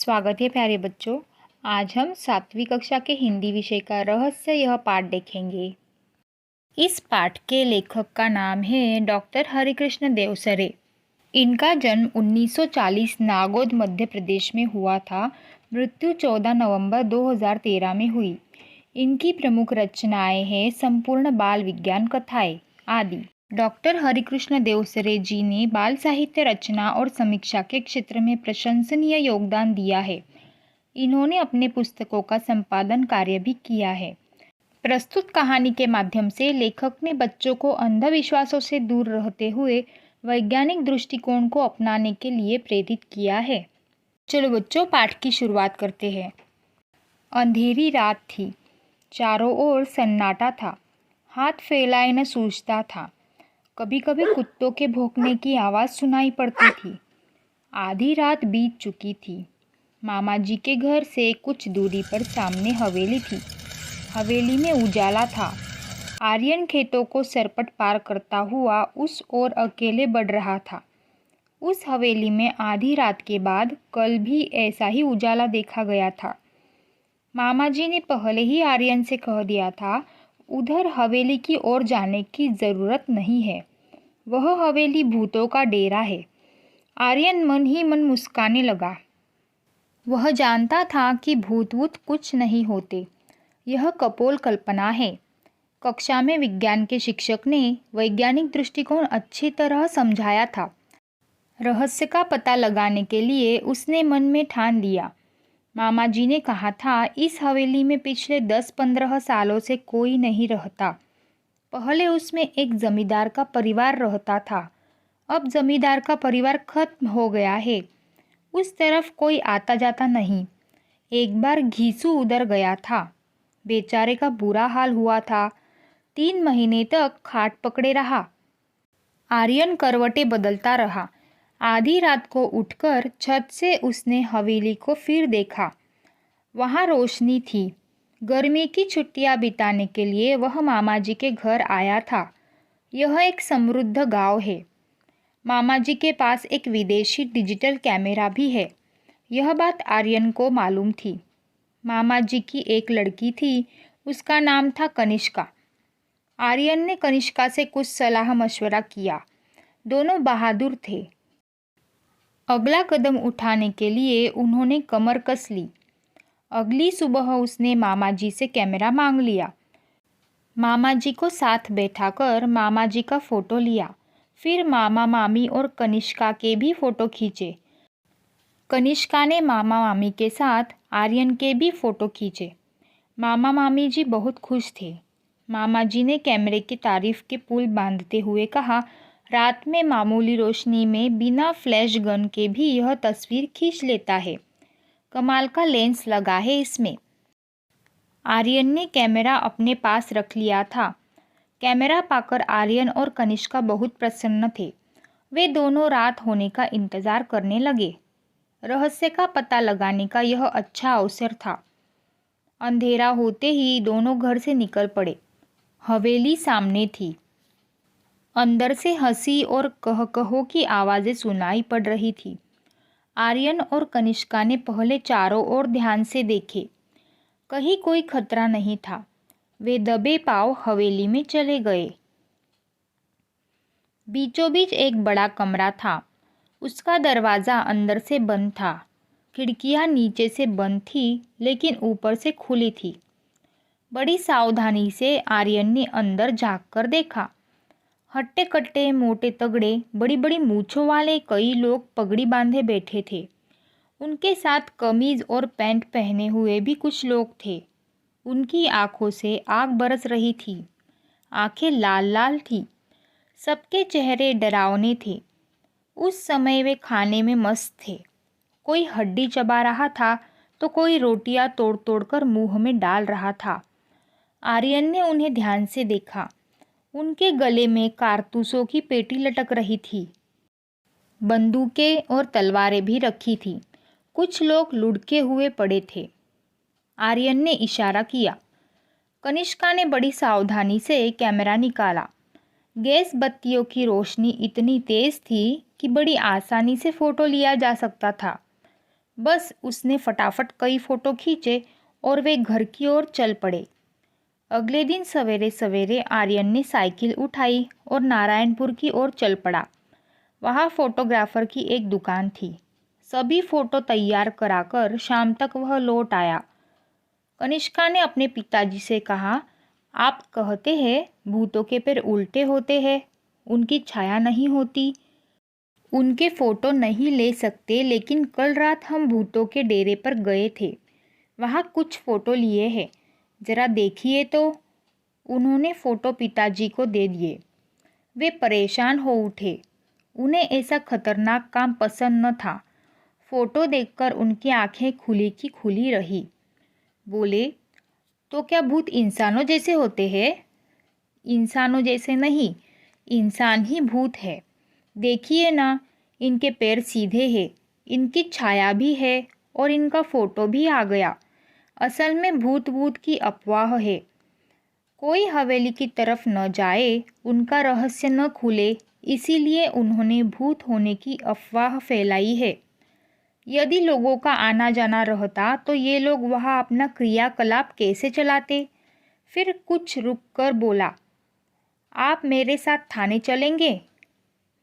स्वागत है प्यारे बच्चों। आज हम 7वीं कक्षा के हिंदी विषय का रहस्य यह पाठ देखेंगे। इस पाठ के लेखक का नाम है डॉक्टर हरिकृष्ण देवसरे। इनका जन्म 1940 नागौद मध्य प्रदेश में हुआ था। मृत्यु 14 नवंबर 2013 में हुई। इनकी प्रमुख रचनाएं हैं संपूर्ण बाल विज्ञान कथाएं आदि। डॉक्टर हरिकृष्ण देवसरे जी ने बाल साहित्य रचना और समीक्षा के क्षेत्र में प्रशंसनीय योगदान दिया है। इन्होंने अपने पुस्तकों का संपादन कार्य भी किया है। प्रस्तुत कहानी के माध्यम से लेखक ने बच्चों को अंधविश्वासों से दूर रहते हुए वैज्ञानिक दृष्टिकोण को अपनाने के लिए प्रेरित किया है। चलो बच्चों, पाठ की शुरुआत करते हैं। अंधेरी रात थी, चारों ओर सन्नाटा था, हाथ फैलाए न सूझता था। कभी कभी कुत्तों के भौंकने की आवाज़ सुनाई पड़ती थी। आधी रात बीत चुकी थी। मामा जी के घर से कुछ दूरी पर सामने हवेली थी। हवेली में उजाला था। आर्यन खेतों को सरपट पार करता हुआ उस ओर अकेले बढ़ रहा था। उस हवेली में आधी रात के बाद कल भी ऐसा ही उजाला देखा गया था। मामा जी ने पहले ही आर्यन से कह दिया था, उधर हवेली की ओर जाने की ज़रूरत नहीं है, वह हवेली भूतों का डेरा है। आर्यन मन ही मन मुस्काने लगा। वह जानता था कि भूत वूत कुछ नहीं होते, यह कपोल कल्पना है। कक्षा में विज्ञान के शिक्षक ने वैज्ञानिक दृष्टिकोण अच्छी तरह समझाया था। रहस्य का पता लगाने के लिए उसने मन में ठान लिया। मामा जी ने कहा था, इस हवेली में पिछले 10-15 सालों से कोई नहीं रहता। पहले उसमें एक जमींदार का परिवार रहता था। अब जमींदार का परिवार खत्म हो गया है। उस तरफ कोई आता जाता नहीं। एक बार घीसू उधर गया था। बेचारे का बुरा हाल हुआ था। 3 महीने तक खाट पकड़े रहा। आर्यन करवटें बदलता रहा। आधी रात को उठकर छत से उसने हवेली को फिर देखा। वहाँ रोशनी थी। गर्मी की छुट्टियाँ बिताने के लिए वह मामा जी के घर आया था। यह एक समृद्ध गांव है। मामा जी के पास एक विदेशी डिजिटल कैमरा भी है। यह बात आर्यन को मालूम थी। मामा जी की एक लड़की थी, उसका नाम था कनिष्का। आर्यन ने कनिष्का से कुछ सलाह मशवरा किया। दोनों बहादुर थे। अगला कदम उठाने के लिए उन्होंने कमर कस ली। अगली सुबह उसने मामा जी से कैमरा मांग लिया। मामा जी को साथ बैठाकर मामा जी का फ़ोटो लिया। फिर मामा मामी और कनिष्का के भी फ़ोटो खींचे। कनिष्का ने मामा मामी के साथ आर्यन के भी फ़ोटो खींचे। मामा मामी जी बहुत खुश थे। मामा जी ने कैमरे की तारीफ के पुल बांधते हुए कहा, रात में मामूली रोशनी में बिना फ्लैश गन के भी यह तस्वीर खींच लेता है। कमाल का लेंस लगा है इसमें। आर्यन ने कैमरा अपने पास रख लिया था। कैमरा पाकर आर्यन और कनिष्का बहुत प्रसन्न थे। वे दोनों रात होने का इंतज़ार करने लगे। रहस्य का पता लगाने का यह अच्छा अवसर था। अंधेरा होते ही दोनों घर से निकल पड़े। हवेली सामने थी। अंदर से हंसी और कहकहों की आवाज़ें सुनाई पड़ रही थी। आर्यन और कनिष्का ने पहले चारों ओर ध्यान से देखे। कहीं कोई खतरा नहीं था। वे दबे पांव हवेली में चले गए। बीचों बीच एक बड़ा कमरा था। उसका दरवाज़ा अंदर से बंद था। खिड़कियां नीचे से बंद थी, लेकिन ऊपर से खुली थी। बड़ी सावधानी से आर्यन ने अंदर झांक कर देखा। हट्टे कट्टे, मोटे तगड़े, बड़ी बड़ी मूंछों वाले कई लोग पगड़ी बांधे बैठे थे। उनके साथ कमीज और पैंट पहने हुए भी कुछ लोग थे। उनकी आंखों से आग बरस रही थी। आंखें लाल लाल थी। सबके चेहरे डरावने थे। उस समय वे खाने में मस्त थे। कोई हड्डी चबा रहा था तो कोई रोटियां तोड़ तोड़ कर मुंह में डाल रहा था। आर्यन ने उन्हें ध्यान से देखा। उनके गले में कारतूसों की पेटी लटक रही थी। बंदूकें और तलवारें भी रखी थी। कुछ लोग लुढ़के हुए पड़े थे। आर्यन ने इशारा किया। कनिष्का ने बड़ी सावधानी से कैमरा निकाला। गैस बत्तियों की रोशनी इतनी तेज थी कि बड़ी आसानी से फ़ोटो लिया जा सकता था। बस उसने फटाफट कई फ़ोटो खींचे और वे घर की ओर चल पड़े। अगले दिन सवेरे सवेरे आर्यन ने साइकिल उठाई और नारायणपुर की ओर चल पड़ा। वहाँ फोटोग्राफर की एक दुकान थी। सभी फ़ोटो तैयार कराकर शाम तक वह लौट आया। कनिष्का ने अपने पिताजी से कहा, आप कहते हैं भूतों के पैर उल्टे होते हैं, उनकी छाया नहीं होती, उनके फ़ोटो नहीं ले सकते, लेकिन कल रात हम भूतों के डेरे पर गए थे, वहाँ कुछ फ़ोटो लिए हैं, ज़रा देखिए तो। उन्होंने फ़ोटो पिताजी को दे दिए। वे परेशान हो उठे। उन्हें ऐसा खतरनाक काम पसंद न था। फ़ोटो देखकर उनकी आंखें खुली की खुली रही। बोले, तो क्या भूत इंसानों जैसे होते हैं? इंसानों जैसे नहीं, इंसान ही भूत है। देखिए ना, इनके पैर सीधे हैं, इनकी छाया भी है और इनका फ़ोटो भी आ गया। असल में भूत भूत की अफवाह है। कोई हवेली की तरफ न जाए, उनका रहस्य न खुले, इसीलिए उन्होंने भूत होने की अफवाह फैलाई है। यदि लोगों का आना जाना रहता तो ये लोग वहाँ अपना क्रियाकलाप कैसे चलाते? फिर कुछ रुककर बोला, आप मेरे साथ थाने चलेंगे?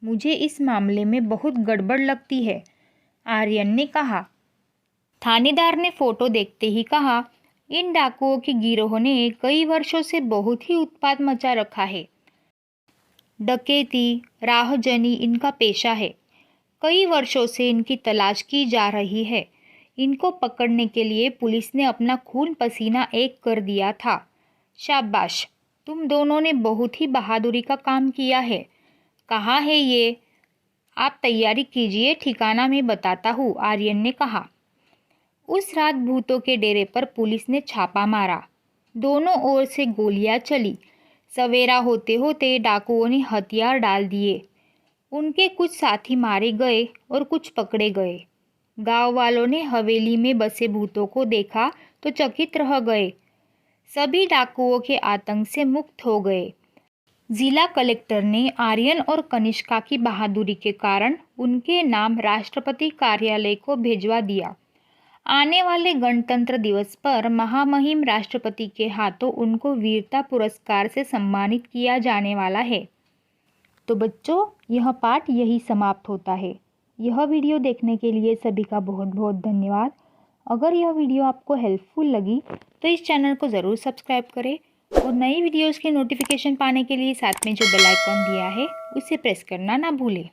मुझे इस मामले में बहुत गड़बड़ लगती है, आर्यन ने कहा। थानेदार ने फ़ोटो देखते ही कहा, इन डाकुओं की गिरोह ने कई वर्षों से बहुत ही उत्पात मचा रखा है। डकैती, राहजनी इनका पेशा है। कई वर्षों से इनकी तलाश की जा रही है। इनको पकड़ने के लिए पुलिस ने अपना खून पसीना एक कर दिया था। शाबाश, तुम दोनों ने बहुत ही बहादुरी का काम किया है। कहाँ है ये? आप तैयारी कीजिए, ठिकाना मैं बताता हूँ, आर्यन ने कहा। उस रात भूतों के डेरे पर पुलिस ने छापा मारा। दोनों ओर से गोलियां चली। सवेरा होते होते डाकुओं ने हथियार डाल दिए। उनके कुछ साथी मारे गए और कुछ पकड़े गए। गांव वालों ने हवेली में बसे भूतों को देखा तो चकित रह गए। सभी डाकुओं के आतंक से मुक्त हो गए। जिला कलेक्टर ने आर्यन और कनिष्का की बहादुरी के कारण उनके नाम राष्ट्रपति कार्यालय को भिजवा दिया। आने वाले गणतंत्र दिवस पर महामहिम राष्ट्रपति के हाथों उनको वीरता पुरस्कार से सम्मानित किया जाने वाला है। तो बच्चों, यह पाठ यही समाप्त होता है। यह वीडियो देखने के लिए सभी का बहुत बहुत धन्यवाद। अगर यह वीडियो आपको हेल्पफुल लगी तो इस चैनल को ज़रूर सब्सक्राइब करें और नई वीडियोस की नोटिफिकेशन पाने के लिए साथ में जो बेल आइकन दिया है उसे प्रेस करना ना भूलें।